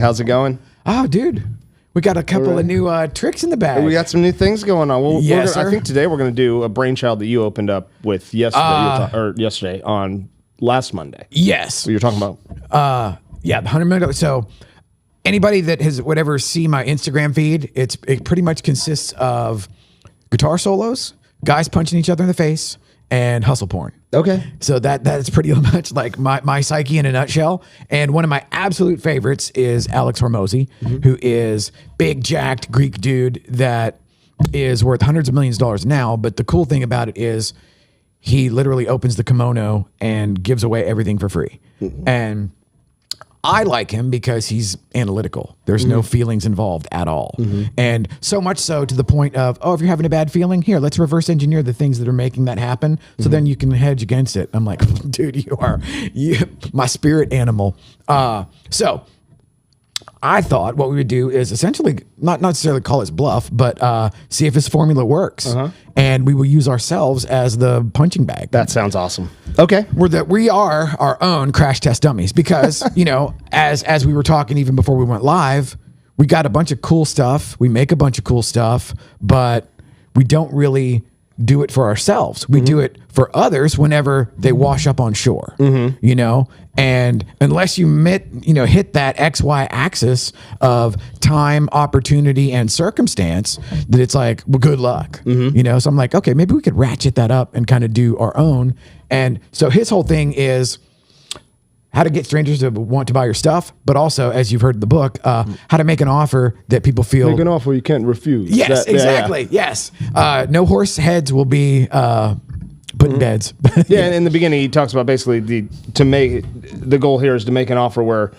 How's it going? Oh, dude, we got a couple of new tricks in the bag. We got some new things going on. Well, Yes, I sir. think today we're going to do a brainchild that you opened up with yesterday, yesterday on last Monday. Yes. What you're talking about? Yeah, the 100 minute. So anybody that has whatever see my Instagram feed, it pretty much consists of guitar solos, guys punching each other in the face, and hustle porn. Okay. So that's pretty much like my psyche in a nutshell. And one of my absolute favorites is Alex Hormozy, who is big jacked Greek dude that is worth hundreds of millions of dollars now. But the cool thing about it is he literally opens the kimono and gives away everything for free. And I like him because he's analytical. There's no feelings involved at all. And so much so to the point of, oh, if you're having a bad feeling, here, let's reverse engineer the things that are making that happen. So then you can hedge against it. I'm like, dude, you are my spirit animal. So I thought what we would do is essentially not necessarily call his bluff, but see if his formula works. And we will use ourselves as the punching bag. That sounds awesome. Okay. We are our own crash test dummies because, as we were talking even before we went live, we got a bunch of cool stuff. We make a bunch of cool stuff, but we don't really do it for ourselves. We do it for others whenever they wash up on shore, and unless you hit that XY axis of time, opportunity, and circumstance, that it's like, well, good luck, So I'm like, okay, maybe we could ratchet that up and kind of do our own. And so his whole thing is how to get strangers to want to buy your stuff, but also, as you've heard in the book, how to make an offer that people feel... Make an offer you can't refuse. Yes, exactly. Yes. No horse heads will be put in beds. Yeah, and in the beginning, he talks about basically the goal here is to make an offer where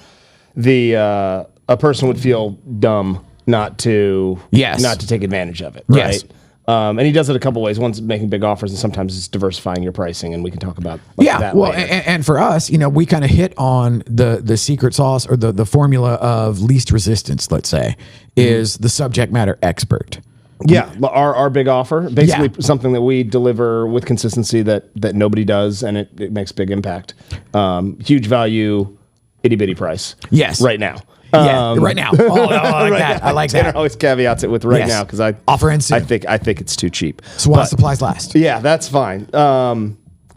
a person would feel dumb not to take advantage of it, right? Yes. And he does it a couple ways. One's making big offers, and sometimes it's diversifying your pricing, and we can talk about that later. And for us, we kind of hit on the secret sauce or the formula of least resistance, let's say, is the subject matter expert. Yeah, our big offer, basically something that we deliver with consistency that nobody does, and it makes big impact. Huge value, itty bitty price. Yes, right now. Right now. Oh, I like that. I like that. Tanner always caveats it with right now because I offer in soon. I think it's too cheap. So while supplies last. Yeah, that's fine.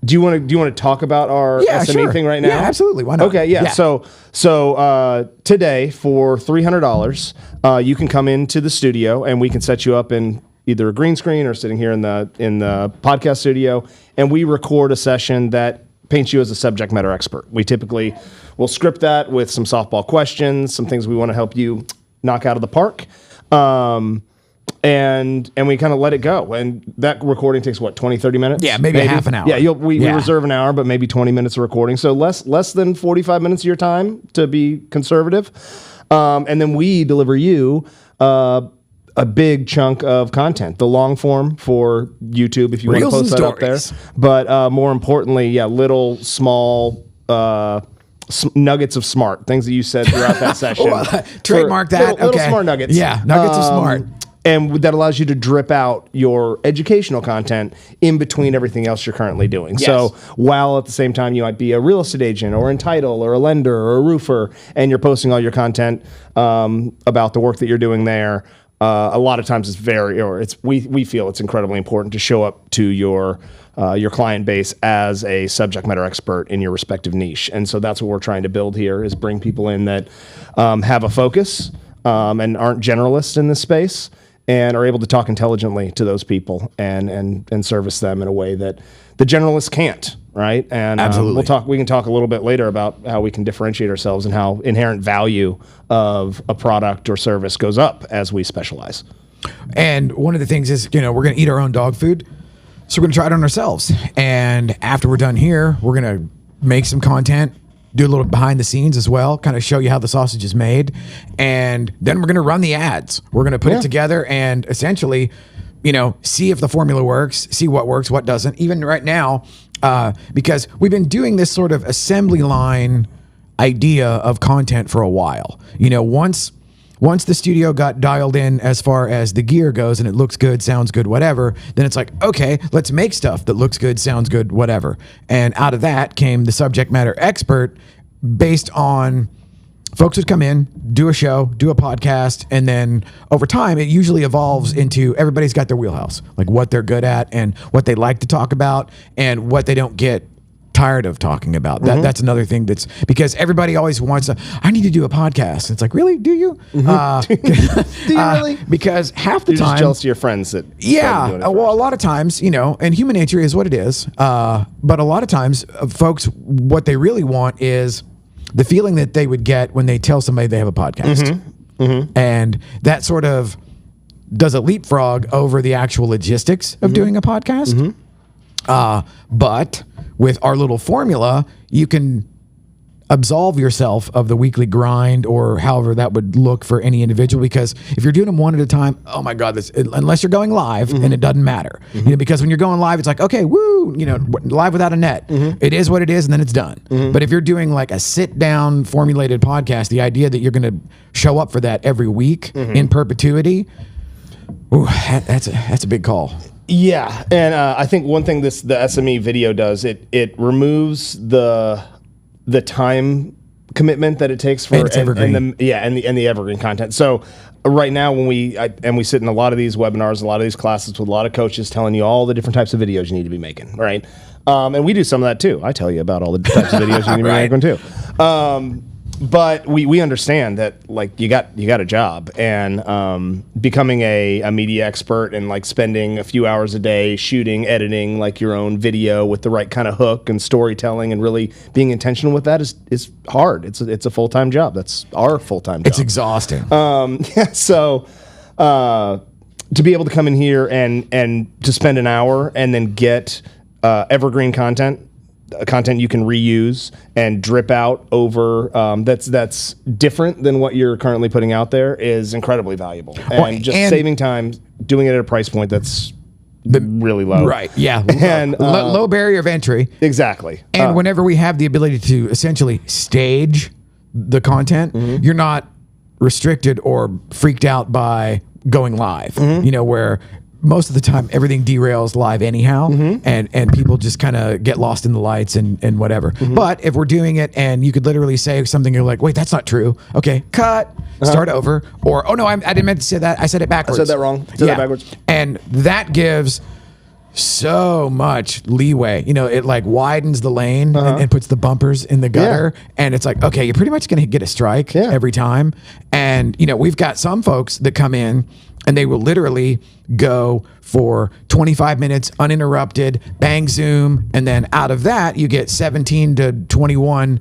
Do you want to talk about our SME thing right now? Yeah, absolutely. Why not? Okay, yeah. So today for $300, you can come into the studio and we can set you up in either a green screen or sitting here in the podcast studio, and we record a session that paints you as a subject matter expert. We typically will script that with some softball questions, some things we want to help you knock out of the park. And we kind of let it go. And that recording takes, 20, 30 minutes? Yeah, maybe half an hour. Yeah, we reserve an hour, but maybe 20 minutes of recording. So less than 45 minutes of your time to be conservative. And then we deliver you a big chunk of content, the long form for YouTube if you want to post that up there. But more importantly, little small nuggets of smart, things that you said throughout that session. Trademark that. Little smart nuggets. Yeah, nuggets of smart. And that allows you to drip out your educational content in between everything else you're currently doing. Yes. So while at the same time you might be a real estate agent or in title or a lender or a roofer, and you're posting all your content about the work that you're doing there, a lot of times we feel it's incredibly important to show up to your client base as a subject matter expert in your respective niche. And so that's what we're trying to build here, is bring people in that have a focus and aren't generalists in this space, and are able to talk intelligently to those people and service them in a way that the generalists can't, right? And absolutely. We can talk a little bit later about how we can differentiate ourselves and how inherent value of a product or service goes up as we specialize. And one of the things is, we're going to eat our own dog food. So we're going to try it on ourselves. And after we're done here, we're going to make some content, do a little behind the scenes as well, kind of show you how the sausage is made. And then we're going to run the ads. We're going to put it together and essentially, see if the formula works, see what works, what doesn't. Even right now, because we've been doing this sort of assembly line idea of content for a while. Once the studio got dialed in as far as the gear goes and it looks good, sounds good, whatever, then it's like, okay, let's make stuff that looks good, sounds good, whatever. And out of that came the subject matter expert based on folks would come in, do a show, do a podcast, and then over time, it usually evolves into everybody's got their wheelhouse, like what they're good at and what they like to talk about and what they don't get tired of talking about. That's another thing that's because everybody always wants to, I need to do a podcast. It's like, really? Do you? Do you really? Because half the You're time, just jealous of your friends that started doing it well, a first. lot of times, and human nature is what it is. But a lot of times, folks, what they really want is the feeling that they would get when they tell somebody they have a podcast. And that sort of does a leapfrog over the actual logistics of doing a podcast. But with our little formula, you can absolve yourself of the weekly grind or however that would look for any individual. Because if you're doing them one at a time, oh my God, unless you're going live and it doesn't matter, because when you're going live, it's like, okay, woo, live without a net. It is what it is. And then it's done. But if you're doing like a sit down formulated podcast, the idea that you're going to show up for that every week in perpetuity, ooh, that's a big call. Yeah, and I think one thing the SME video does, it removes the time commitment that it takes for And it's evergreen. and the evergreen content. So right now when we sit in a lot of these webinars, a lot of these classes with a lot of coaches telling you all the different types of videos you need to be making, right? And we do some of that too. I tell you about all the types of videos you need to be making too. But we understand that like you got a job, and becoming a media expert and like spending a few hours a day shooting, editing like your own video with the right kind of hook and storytelling and really being intentional with that is hard. It's a full-time job. That's our full-time job. It's exhausting. So to be able to come in here and to spend an hour and then get evergreen content you can reuse and drip out over that's different than what you're currently putting out there is incredibly valuable. And saving time, doing it at a price point that's really low. Right. Yeah. And low barrier of entry. Exactly. And whenever we have the ability to essentially stage the content, you're not restricted or freaked out by going live, where most of the time everything derails live anyhow, and people just kind of get lost in the lights and whatever. But if we're doing it and you could literally say something, you're like, wait, that's not true. Okay, cut, start over. Or, oh no, I didn't mean to say that. I said it backwards. I said that wrong. Said that backwards. And that gives so much leeway. It like widens the lane and puts the bumpers in the gutter. And it's like, okay, you're pretty much going to get a strike every time. And, we've got some folks that come in and they will literally go for 25 minutes uninterrupted, bang, zoom. And then out of that, you get 17 to 21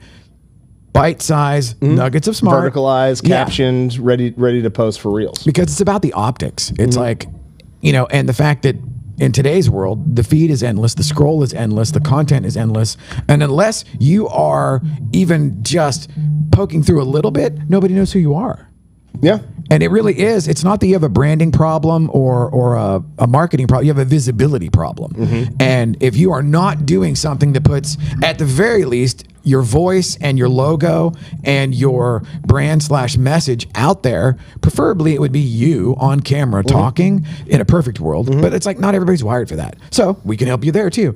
bite-sized nuggets of smart. Verticalized, captioned, ready to post for reels. Because it's about the optics. It's like, and the fact that in today's world, the feed is endless, the scroll is endless, the content is endless. And unless you are even just poking through a little bit, nobody knows who you are. Yeah. And it really is. It's not that you have a branding problem or a marketing problem. You have a visibility problem. And if you are not doing something that puts, at the very least, your voice and your logo and your brand/message out there, preferably it would be you on camera talking in a perfect world. But it's like not everybody's wired for that. So we can help you there too.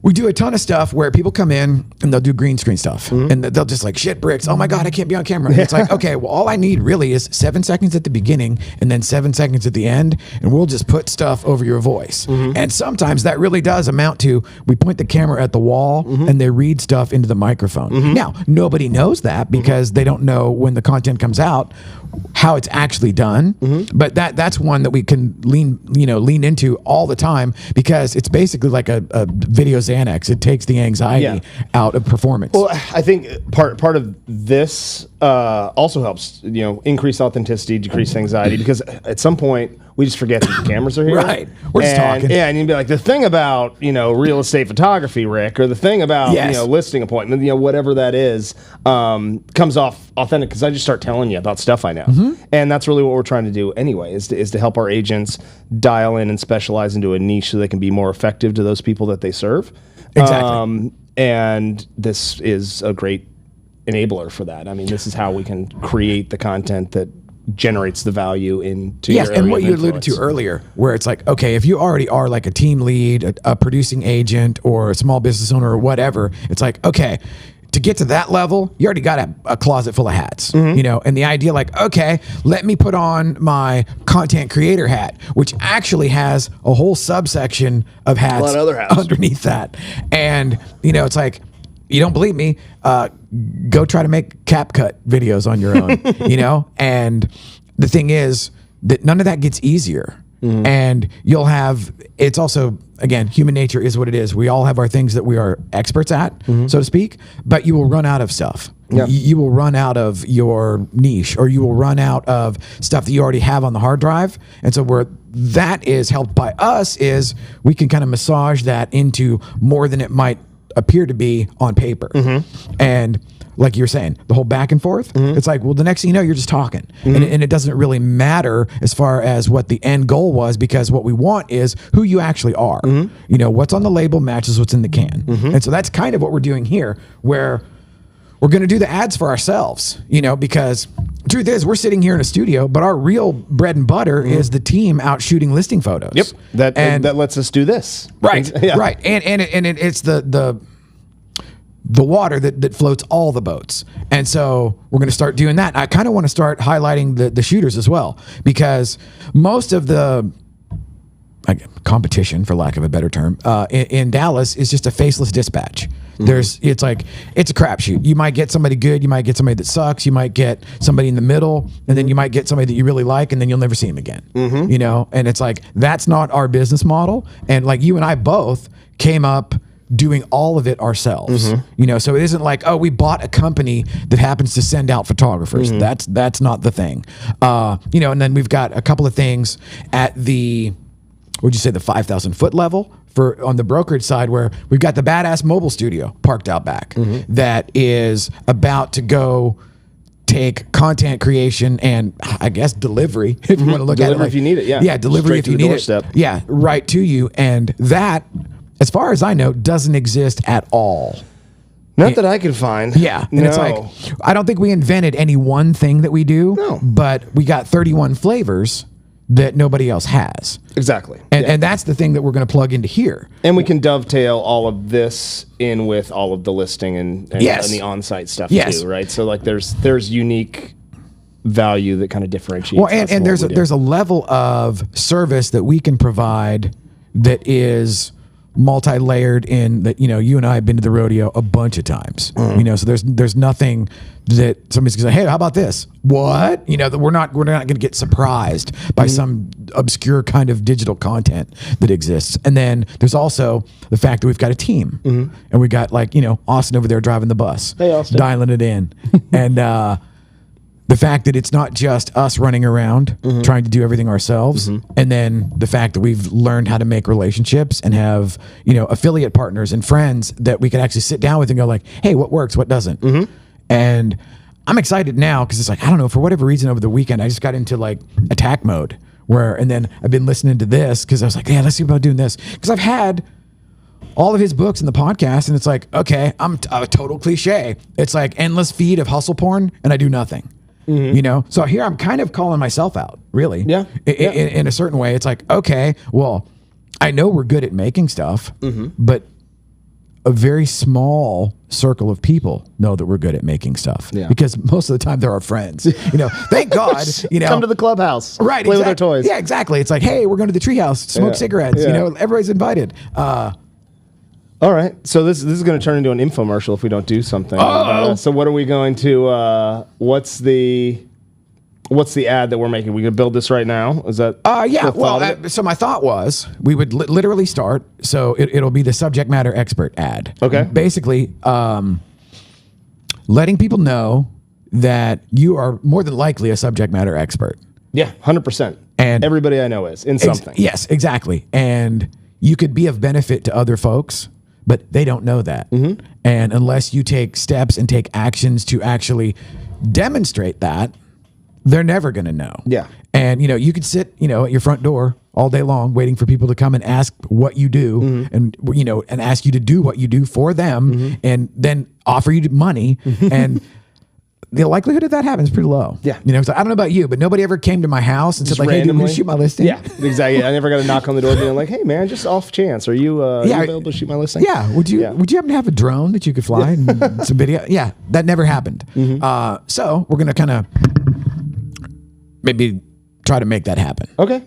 We do a ton of stuff where people come in and they'll do green screen stuff and they'll just like, shit bricks. Oh my God, I can't be on camera. And it's like, okay, well, all I need really is 7 seconds at the beginning and then 7 seconds at the end. And we'll just put stuff over your voice. And sometimes that really does amount to, we point the camera at the wall and they read stuff into the microphone. Now, nobody knows that because they don't know when the content comes out how it's actually done. But that's one that we can lean into all the time because it's basically like a video Xanax. It takes the anxiety out of performance. Well, I think part of this also helps, increase authenticity, decrease anxiety, because at some point we just forget that the cameras are here. Right. We're just talking. Yeah, and you'd be like, the thing about, real estate photography, Rick, or the thing about, listing appointment, whatever that is, comes off authentic because I just start telling you about stuff I know. And that's really what we're trying to do anyway, is to help our agents dial in and specialize into a niche so they can be more effective to those people that they serve. Exactly. And this is a great enabler for that. I mean, this is how we can create the content that generates the value into your area and what of you alluded to earlier, where it's like, okay, if you already are like a team lead, a producing agent, or a small business owner or whatever, it's like, okay, to get to that level, you already got a closet full of hats, you know, and the idea like, okay, let me put on my content creator hat, which actually has a whole subsection of hats, lot of other hats underneath that. And, you know, it's like, you don't believe me, go try to make CapCut videos on your own, you know? And the thing is that none of that gets easier. And you'll have, it's also, again, human nature is what it is. We all have our things that we are experts at, so to speak, but you will run out of stuff. Yeah. You will run out of your niche, or you will run out of stuff that you already have on the hard drive. And so where that is helped by us is we can kind of massage that into more than it might appear to be on paper. And like you're saying, the whole back and forth, it's like, well, the next thing you know, you're just talking. And it doesn't really matter as far as what the end goal was, because what we want is who you actually are. You know, what's on the label matches what's in the can. And so that's kind of what we're doing here, where we're going to do the ads for ourselves, you know, because the truth is we're sitting here in a studio, but our real bread and butter is the team out shooting listing photos. Yep. That lets us do this. Right. Yeah. Right. And it's the water that floats all the boats. And so we're going to start doing that. I kind of want to start highlighting the shooters as well, because most of the competition, for lack of a better term, in Dallas is just a faceless dispatch. It's like, it's a crapshoot. You might get somebody good, you might get somebody that sucks, you might get somebody in the middle, and then you might get somebody that you really like, and then you'll never see him again. You know, and it's like, that's not our business model. And like you and I both came up doing all of it ourselves, you know, so it isn't like, oh, we bought a company that happens to send out photographers. That's not the thing. You know, and then we've got a couple of things at the, would you say, the 5,000 foot level for on the brokerage side, where we've got the badass mobile studio parked out back that is about to go take content creation and, I guess, delivery, if you want to look at it. Delivery if you need it, yeah. Yeah, delivery if you need it. Yeah, right to you. And that, as far as I know, doesn't exist at all. Not that I can find. Yeah. And it's like, I don't think we invented any one thing that we do, but we got 31 flavors that nobody else has. Exactly. And that's the thing that we're going to plug into here. And we can dovetail all of this in with all of the listing and the on-site stuff too, right? So like there's unique value that kind of differentiates. Well, and there's a level of service that we can provide that is multi-layered in that, you know, you and I have been to the rodeo a bunch of times, you know, so there's nothing that somebody's gonna say, hey, how about this? What? You know, that we're not gonna get surprised by some obscure kind of digital content that exists. And then there's also the fact that we've got a team and we got, like, you know, Austin over there driving the bus, hey, Austin, dialing it in. And the fact that it's not just us running around trying to do everything ourselves, and then the fact that we've learned how to make relationships and have, you know, affiliate partners and friends that we can actually sit down with and go like, hey, what works, what doesn't? And I'm excited now because it's like, I don't know, for whatever reason over the weekend, I just got into like attack mode and then I've been listening to this because I was like, yeah, let's see about doing this. Because I've had all of his books in the podcast, and it's like, okay, I'm a total cliche. It's like endless feed of hustle porn and I do nothing. You know, so here I'm kind of calling myself out, really. Yeah. In a certain way, it's like, okay, well, I know we're good at making stuff, but a very small circle of people know that we're good at making stuff. Yeah. Because most of the time they're our friends. You know, thank God. You know, come to the clubhouse, right? Play with our toys. Yeah, exactly. It's like, hey, we're going to the treehouse, smoke cigarettes. You know, everybody's invited. All right, so this is going to turn into an infomercial if we don't do something. So what are we going to? What's the ad that we're making? We gonna build this right now? Is that? Yeah. Well, so my thought was we would literally start. So it'll be the subject matter expert ad. Okay. Basically, letting people know that you are more than likely a subject matter expert. Yeah, 100%. And everybody I know is in something. Yes, exactly. And you could be of benefit to other folks, but they don't know that. And unless you take steps and take actions to actually demonstrate that, they're never going to know. Yeah. And, you know, you could sit, you know, at your front door all day long waiting for people to come and ask what you do and, you know, and ask you to do what you do for them and then offer you money. And the likelihood of that happening is pretty low. Yeah. You know, so I don't know about you, but nobody ever came to my house and said like, hey, dude, will you shoot my listing? Yeah, exactly. I never got a knock on the door being like, hey man, just off chance, are you available to shoot my listing? Yeah. Would you happen to have a drone that you could fly and some video? Yeah, that never happened. So we're going to kind of maybe try to make that happen. Okay,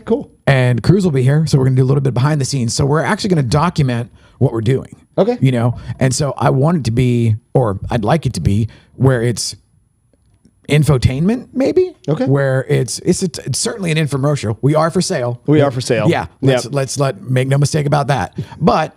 cool. And Cruz will be here, so we're going to do a little bit behind the scenes. So we're actually going to document what we're doing. Okay. You know, and so I want it to be, or I'd like it to be, where it's infotainment, maybe. Okay. Where it's certainly an infomercial. We are for sale. We are for sale. Yeah. Let's make no mistake about that. But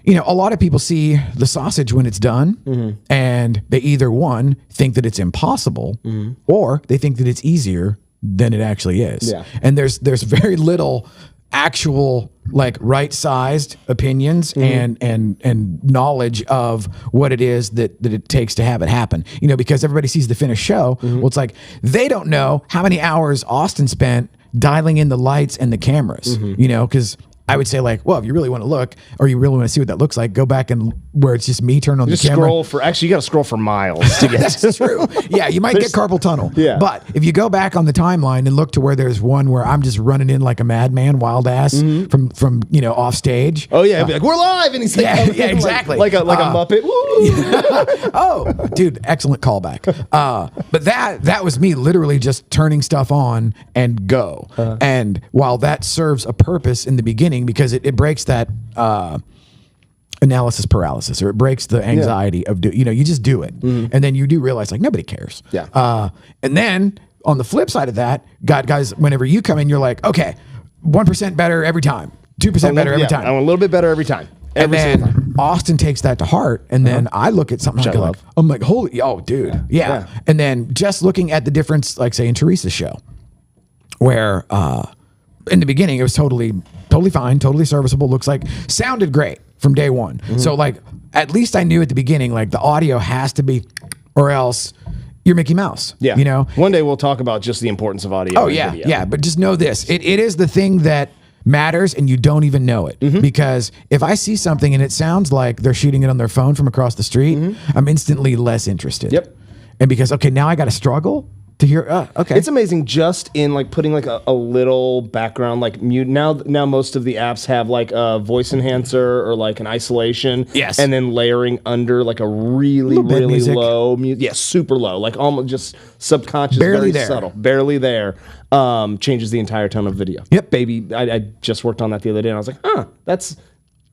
you know, a lot of people see the sausage when it's done, and they either one think that it's impossible, or they think that it's easier than it actually is. Yeah. And there's very little actual like right-sized opinions and knowledge of what it is that it takes to have it happen. You know, because everybody sees the finished show. Well, it's like they don't know how many hours Austin spent dialing in the lights and the cameras. You know, because I would say like, well, if you really want to look, or you really want to see what that looks like, go back and where it's just me turn on the camera. Scroll for, actually, you got to scroll for miles to get. That's true. Yeah, you might get carpal tunnel. Yeah. But if you go back on the timeline and look to where there's one where I'm just running in like a madman, wild ass from you know off stage. Oh yeah, it'd be like we're live, and he's like, yeah, exactly. like a Muppet. Woo! Oh, dude, excellent callback. But that was me literally just turning stuff on and go. And while that serves a purpose in the beginning, because it breaks that analysis paralysis, or it breaks the anxiety of you just do it, and then you do realize like nobody cares. Yeah. And then on the flip side of that, guys, whenever you come in, you're like, okay, 1% better every time, 2% better every time. I'm a little bit better every time. And then Austin takes that to heart, and then I look at something Which I love. I'm like, holy, dude, yeah. And then just looking at the difference, like say in Teresa's show, where in the beginning it was totally fine, totally serviceable, sounded great from day one. So like at least I knew at the beginning like the audio has to be, or else you're Mickey Mouse. Yeah, you know. One day we'll talk about just the importance of audio. Oh yeah, yeah. But just know this: it is the thing that matters, and you don't even know it. Because if I see something and it sounds like they're shooting it on their phone from across the street, I'm instantly less interested. Yep. And because now I got to struggle to hear. Okay, it's amazing just in like putting like a little background like mute. Now most of the apps have like a voice enhancer or like an isolation. Yes. And then layering under like a really low mute. Yeah, super low, like almost just subconscious, barely very there. subtle, barely there. Changes the entire tone of video. Yep. Baby, I just worked on that the other day, and I was like, that's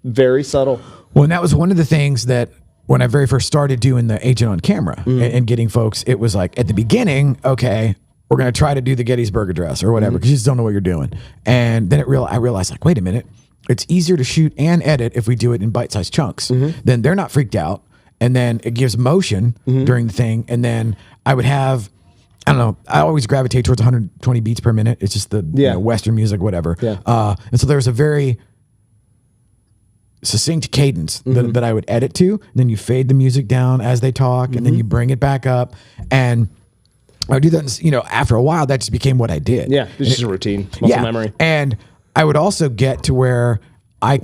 very subtle. Well, and that was one of the things that when I very first started doing the agent on camera and getting folks, it was like at the beginning, okay, we're going to try to do the Gettysburg Address or whatever, because you just don't know what you're doing. And then I realized like, wait a minute, it's easier to shoot and edit if we do it in bite-sized chunks. Then they're not freaked out. And then it gives motion during the thing. And then I would have, I don't know, I always gravitate towards 120 beats per minute. It's just the Western music, whatever. Yeah. And so there's a very succinct cadence that I would edit to. And then you fade the music down as they talk, and then you bring it back up. And I would do that, after a while, that just became what I did. Yeah, it's just a routine, muscle memory. And I would also get to where I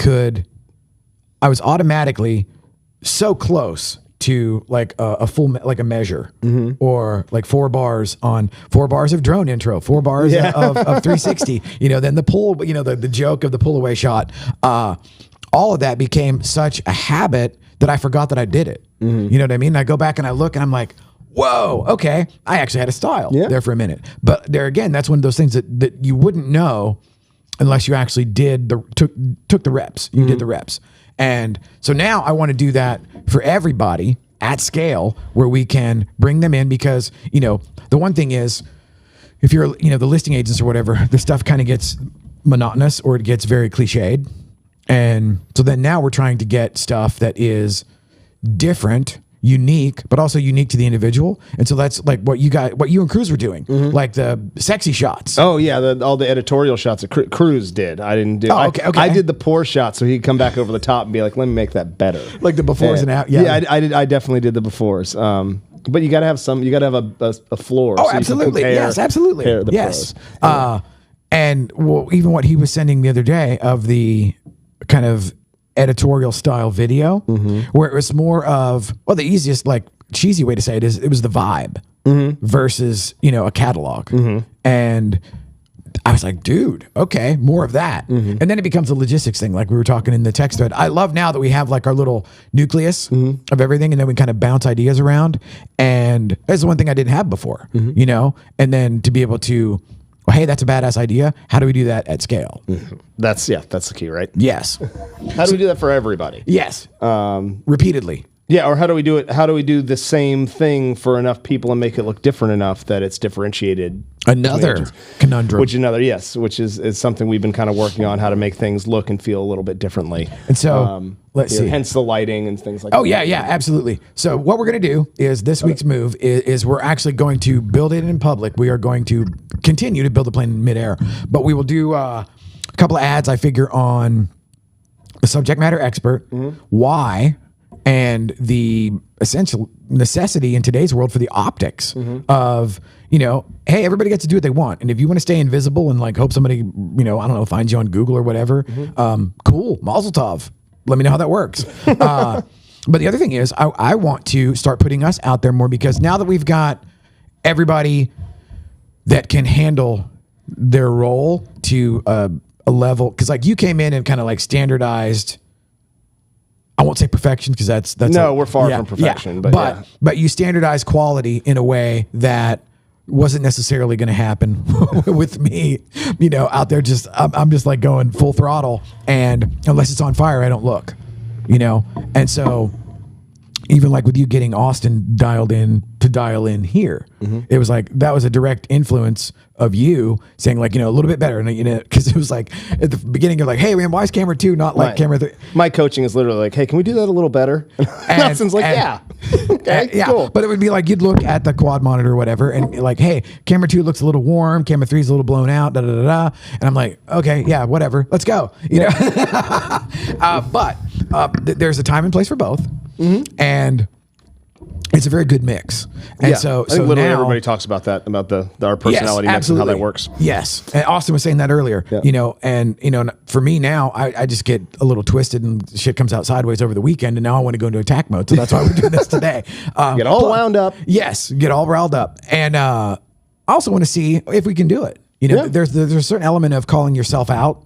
was automatically so close to like a full, like a measure, or like 4 bars of drone intro, 4 bars of 360, then the pull, the joke of the pull away shot, all of that became such a habit that I forgot that I did it. You know what I mean? I go back and I look and I'm like, whoa, okay, I actually had a style there for a minute. But there again, that's one of those things that you wouldn't know unless you actually took the reps. You did the reps. And so now I want to do that for everybody at scale, where we can bring them in, because, the one thing is, if you're, the listing agents or whatever, the stuff kind of gets monotonous or it gets very cliched. And so then now we're trying to get stuff that is different, unique, but also unique to the individual. And so that's like what you and Cruz were doing, like the sexy shots. Oh yeah, all the editorial shots that Cruz did. I didn't do. Oh, okay. I did the poor shot, so he'd come back over the top and be like, "Let me make that better." Like the befores and after. Yeah, I did. I definitely did the befores. But you got to have some. You got to have a floor. Oh, so absolutely. Yes, absolutely. The yes. pros. And even what he was sending the other day of the kind of editorial style video, where it was more of, the easiest, like cheesy way to say it is it was the vibe versus, a catalog. And I was like, dude, okay, more of that. And then it becomes a logistics thing, like we were talking in the text thread. I love now that we have like our little nucleus of everything, and then we kind of bounce ideas around. And that's the one thing I didn't have before, and then to be able to, well, hey, that's a badass idea. How do we do that at scale? That's the key, right? Yes. How do we do that for everybody? Yes. Repeatedly. Yeah, or how do we do it? How do we do the same thing for enough people and make it look different enough that it's differentiated? Another conundrum. Which is something we've been kind of working on, how to make things look and feel a little bit differently. And so let's see. Hence the lighting and things like that. Oh, yeah, absolutely. So what we're going to do is this week's move is we're actually going to build it in public. We are going to continue to build the plane in midair, but we will do a couple of ads, I figure, on the subject matter expert, why, and the essential necessity in today's world for the optics of, hey, everybody gets to do what they want. And if you want to stay invisible and like hope somebody, I don't know, finds you on Google or whatever, cool, mazel tov. Let me know how that works. But the other thing is I want to start putting us out there more, because now that we've got everybody that can handle their role to a level, because like you came in and kind of like standardized, I won't say perfection, because that's we're far from perfection, but you standardize quality in a way that wasn't necessarily going to happen with me, out there. I'm just like going full throttle, and unless it's on fire, I don't look, and so even like with you getting Austin dial in here, it was like, that was a direct influence of you saying like, a little bit better. And, because it was like at the beginning, you're like, hey man, why is camera 2 not like camera 3? My coaching is literally like, hey, can we do that a little better? And Austin's like, yeah. Okay, yeah. cool. But it would be like, you'd look at the quad monitor or whatever, and like, hey, camera 2 looks a little warm, camera 3 is a little blown out, da da da da. And I'm like, okay, yeah, whatever, let's go. But there's a time and place for both. And it's a very good mix. And so I think literally now everybody talks about that, about our personality mix and how that works. Yes. And Austin was saying that earlier, and for me now, I just get a little twisted and shit comes out sideways over the weekend, and now I want to go into attack mode. So that's why we're doing this today. Get all wound up. Yes. Get all riled up. And I also want to see if we can do it. There's a certain element of calling yourself out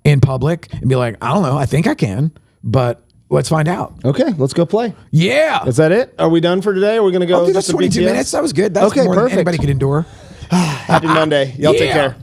in public and be like, I don't know, I think I can, but let's find out. Okay, let's go play. Yeah. Is that it? Are we done for today? We're going to go. Okay, that's 22 minutes. That was good. That's more than anybody could endure. Happy Monday. Y'all take care.